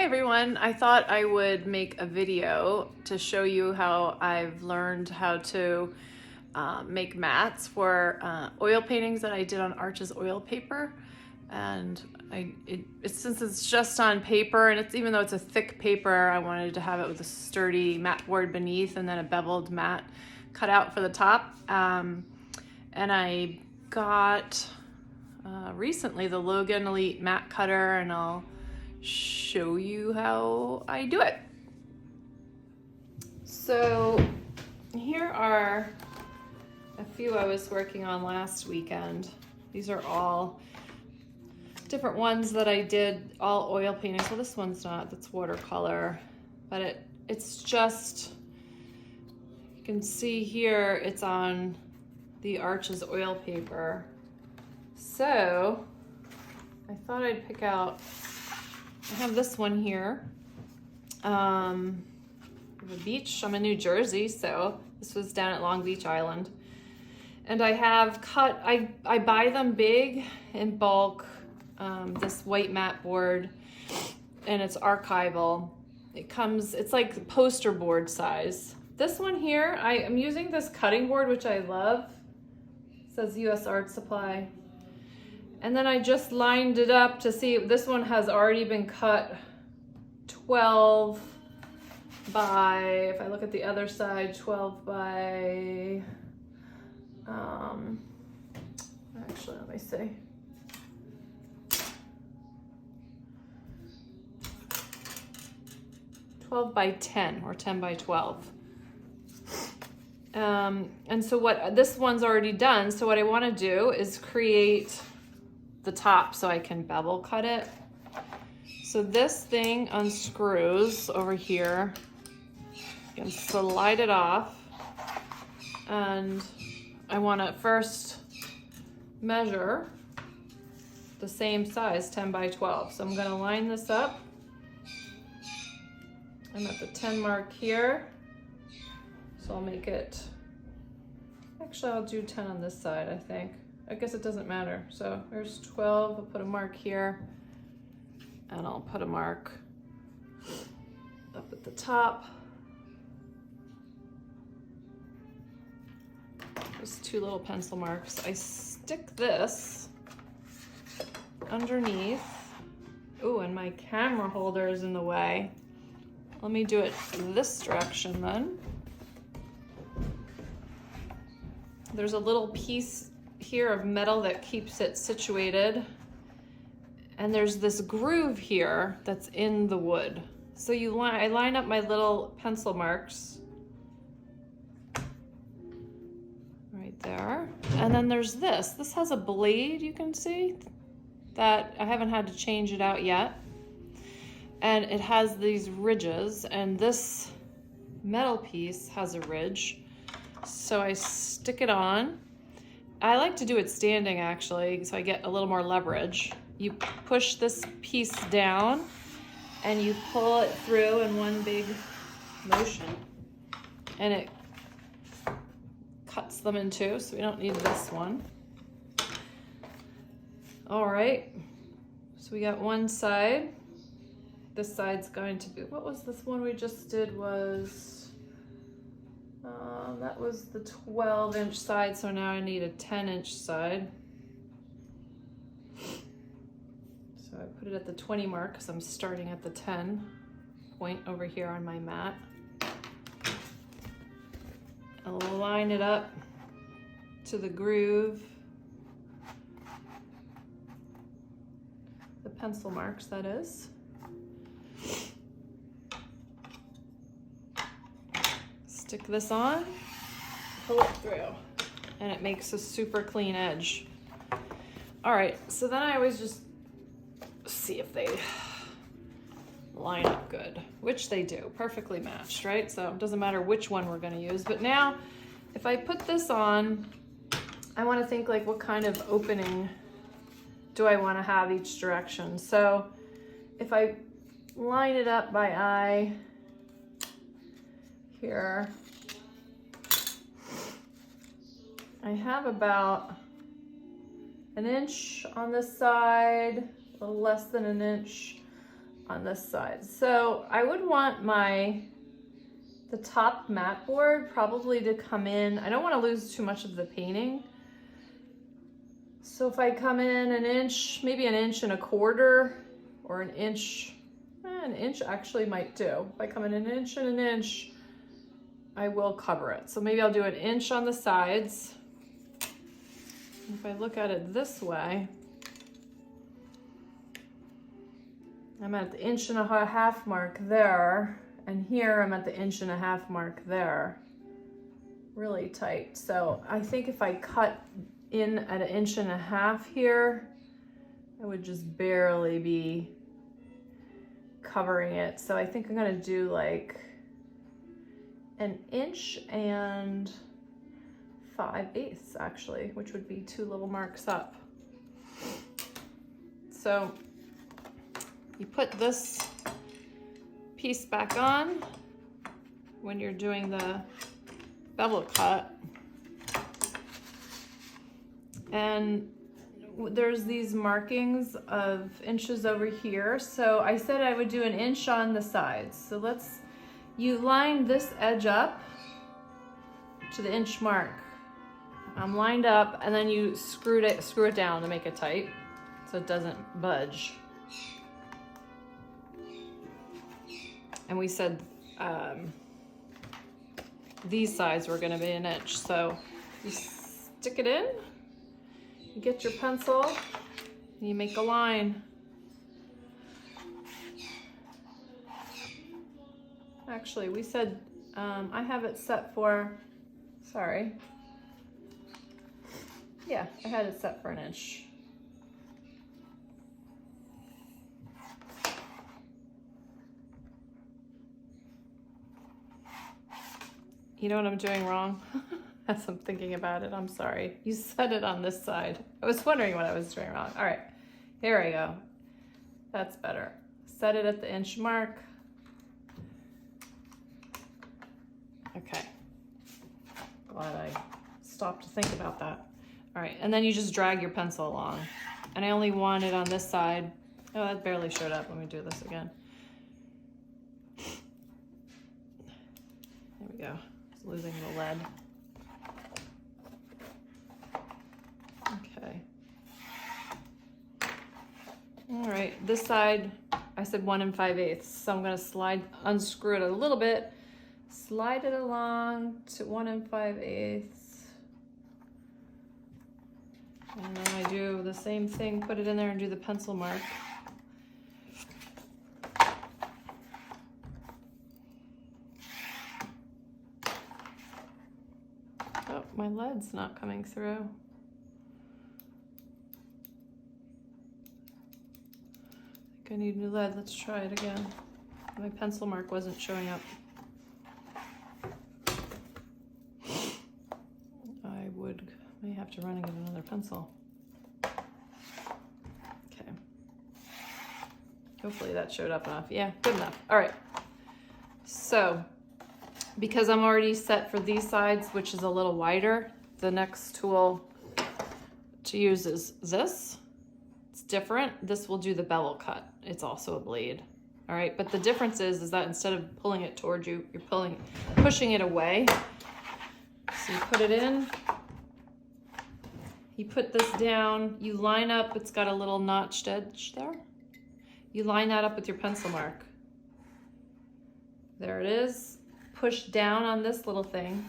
Hi everyone, I thought I would make a video to show you how I've learned how to make mats for oil paintings that I did on Arches oil paper. And since it's just on paper, and even though it's a thick paper, I wanted to have it with a sturdy mat board beneath and then a beveled mat cut out for the top. And I got recently the Logan Elite Mat Cutter, and I'll show you how I do it. So here are a few I was working on last weekend. These are all different ones that I did, all oil paintings. Well, this one's not, that's watercolor, but it's just, you can see here, it's on the Arches oil paper. So I thought I'd pick out, I have this one here. The beach, I'm in New Jersey, so this was down at Long Beach Island. And I have cut, I buy them big in bulk, this white mat board, and it's archival. It's like poster board size. This one here, I'm using this cutting board, which I love. It says US Art Supply. And then I just lined it up to see, this one has already been cut 12 by, if I look at the other side, 12 by, actually, let me see. By 10 or 10 by 12. And so this one's already done. So what I want to do is create the top so I can bevel cut it. So this thing unscrews over here. You can slide it off. And I want to first measure the same size, 10 by 12. So I'm going to line this up. I'm at the 10 mark here. So I'll make it, actually I'll do 10 on this side, I think. I guess it doesn't matter. So there's 12, I'll put a mark here, and I'll put a mark up at the top. Just two little pencil marks. I stick this underneath. Ooh, and my camera holder is in the way. Let me do it this direction then. There's a little piece here of metal that keeps it situated. And there's this groove here that's in the wood. So I line up my little pencil marks right there. And then there's this. This has a blade, you can see, that I haven't had to change it out yet. And it has these ridges, and this metal piece has a ridge. So I stick it on. I like to do it standing actually, so I get a little more leverage. You push this piece down and you pull it through in one big motion, and it cuts them in two, so we don't need this one. All right, so we got one side. This side's going to be, what was this one we just did was, that was the 12-inch side, so now I need a 10-inch side. So I put it at the 20 mark because I'm starting at the 10 point over here on my mat. I'll line it up to the groove. The pencil marks, that is. Stick this on, pull it through, and it makes a super clean edge. All right, so then I always just see if they line up good, which they do, perfectly matched, right? So it doesn't matter which one we're gonna use. But now, if I put this on, I wanna think like, what kind of opening do I wanna have each direction? So if I line it up by eye here, I have about an inch on this side, a little less than an inch on this side. So I would want the top mat board probably to come in. I don't want to lose too much of the painting. So if I come in an inch, maybe an inch and a quarter, or an inch actually might do. If I come in an inch and an inch, I will cover it. So maybe I'll do an inch on the sides. If I look at it this way, I'm at the 1.5 inch mark there, and here I'm at the 1.5 inch mark there. Really tight. So I think if I cut in at 1.5 inches here, I would just barely be covering it. So I think I'm gonna do like 1 5/8 inches actually, which would be 2 little marks up. So you put this piece back on when you're doing the bevel cut. And there's these markings of inches over here. So I said I would do 1 inch on the sides. So you line this edge up to the inch mark. I'm lined up, and then you screw it down to make it tight so it doesn't budge. And we said these sides were gonna be 1 inch. So you stick it in, you get your pencil, and you make a line. Actually, we said, I have it set for, sorry. Yeah, I had it set for 1 inch. You know what I'm doing wrong? As I'm thinking about it, I'm sorry. You set it on this side. I was wondering what I was doing wrong. All right, here we go. That's better. Set it at the inch mark. Okay. Glad I stopped to think about that. All right, and then you just drag your pencil along. And I only want it on this side. Oh, that barely showed up. Let me do this again. There we go. Just losing the lead. Okay. All right, this side, I said 1 5/8 inches. So I'm gonna unscrew it a little bit, slide it along to 1 5/8 inches. And then I do the same thing, put it in there and do the pencil mark. Oh, my lead's not coming through. I think I need new lead. Let's try it again. My pencil mark wasn't showing up. May have to run and get another pencil. Okay. Hopefully that showed up enough. Yeah, good enough. All right. So, because I'm already set for these sides, which is a little wider, the next tool to use is this. It's different. This will do the bevel cut. It's also a blade. All right, but the difference is that instead of pulling it towards you, you're pushing it away. So you put it in. You put this down, you line up, it's got a little notched edge there. You line that up with your pencil mark. There it is. Push down on this little thing,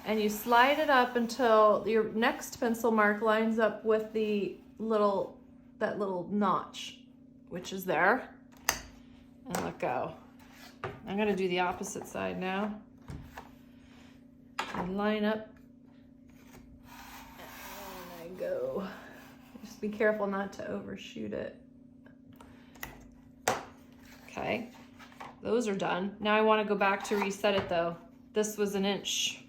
and you slide it up until your next pencil mark lines up with that little notch, which is there, and let go. I'm gonna do the opposite side now. And line up. Go. Just be careful not to overshoot it. Okay, those are done. Now I want to go back to reset it though. This was 1 inch.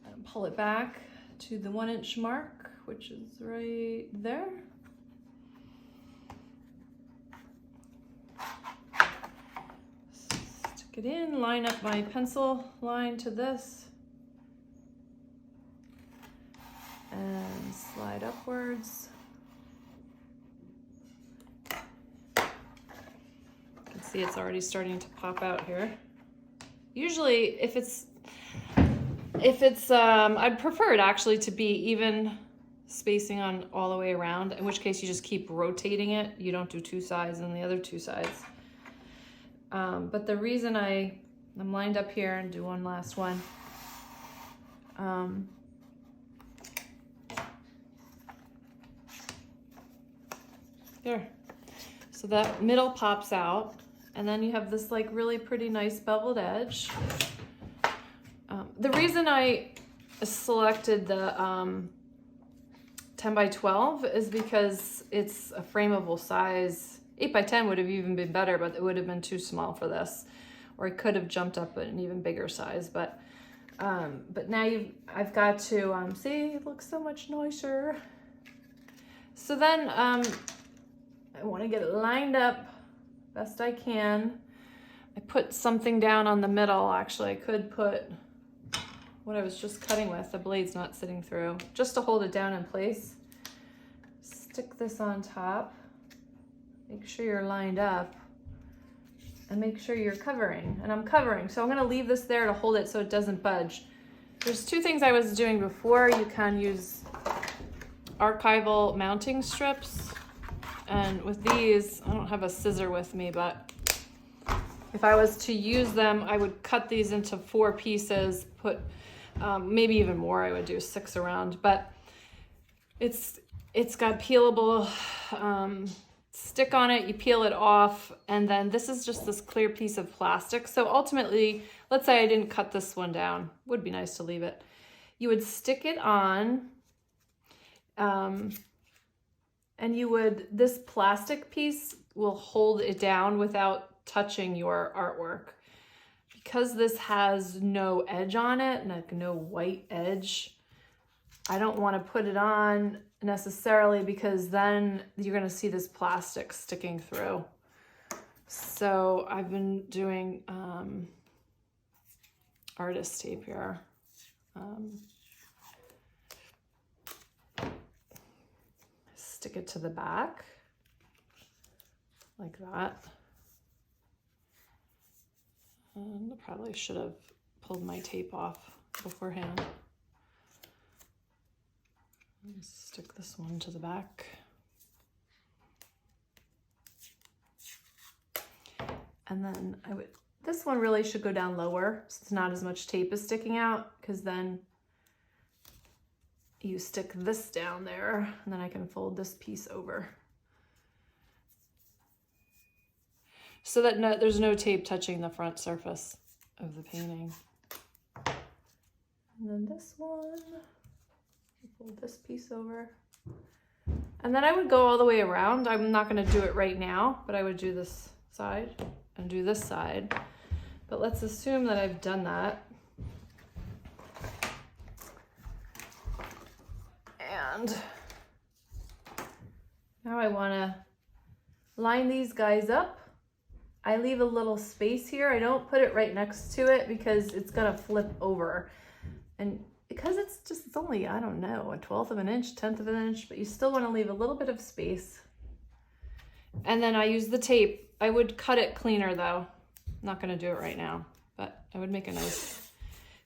And pull it back to the 1 inch mark, which is right there. Stick it in, line up my pencil line to this. And slide upwards. See, it's already starting to pop out here. Usually if it's, I'd prefer it actually to be even spacing on all the way around, in which case you just keep rotating it. You don't do two sides and the other two sides. But the reason I'm lined up here and do one last one. There. So that middle pops out, and then you have this like really pretty nice beveled edge. The reason I selected the 10 by 12 is because it's a frameable size. 8 by 10 would have even been better, but it would have been too small for this. Or I could have jumped up an even bigger size, but now I've got to, see, it looks so much nicer. So then I want to get it lined up best I can. I put something down on the middle. Actually, I could put what I was just cutting with, the blade's not sitting through, just to hold it down in place. Stick this on top. Make sure you're lined up and make sure you're covering. And I'm covering, so I'm gonna leave this there to hold it so it doesn't budge. There's two things I was doing before. You can use archival mounting strips. And with these, I don't have a scissor with me, but if I was to use them, I would cut these into 4 pieces, put maybe even more, I would do 6 around, but it's got peelable stick on it. You peel it off, and then this is just this clear piece of plastic. So ultimately, let's say I didn't cut this one down, would be nice to leave it. You would stick it on, and this plastic piece will hold it down without touching your artwork. Because this has no edge on it, like no white edge, I don't want to put it on necessarily, because then you're going to see this plastic sticking through. So I've been doing artist tape here. Stick it to the back like that. And I probably should have pulled my tape off beforehand. Stick this one to the back. And then this one really should go down lower, so it's not as much tape is sticking out, because then you stick this down there, and then I can fold this piece over. So that there's no tape touching the front surface of the painting. And then this one, fold this piece over. And then I would go all the way around. I'm not gonna do it right now, but I would do this side and do this side. But let's assume that I've done that. And now I wanna line these guys up. I leave a little space here. I don't put it right next to it because it's gonna flip over. And because it's only, I don't know, a 1/12 of an inch, 1/10 of an inch, but you still wanna leave a little bit of space. And then I use the tape. I would cut it cleaner though. I'm not gonna do it right now, but I would make a nice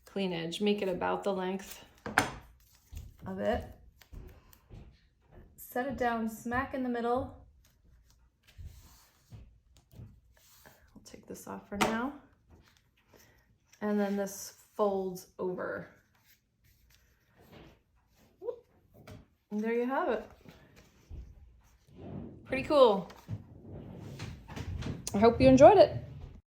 clean edge. Make it about the length of it. Set it down smack in the middle. Take this off for now. And then this folds over. And there you have it. Pretty cool. I hope you enjoyed it.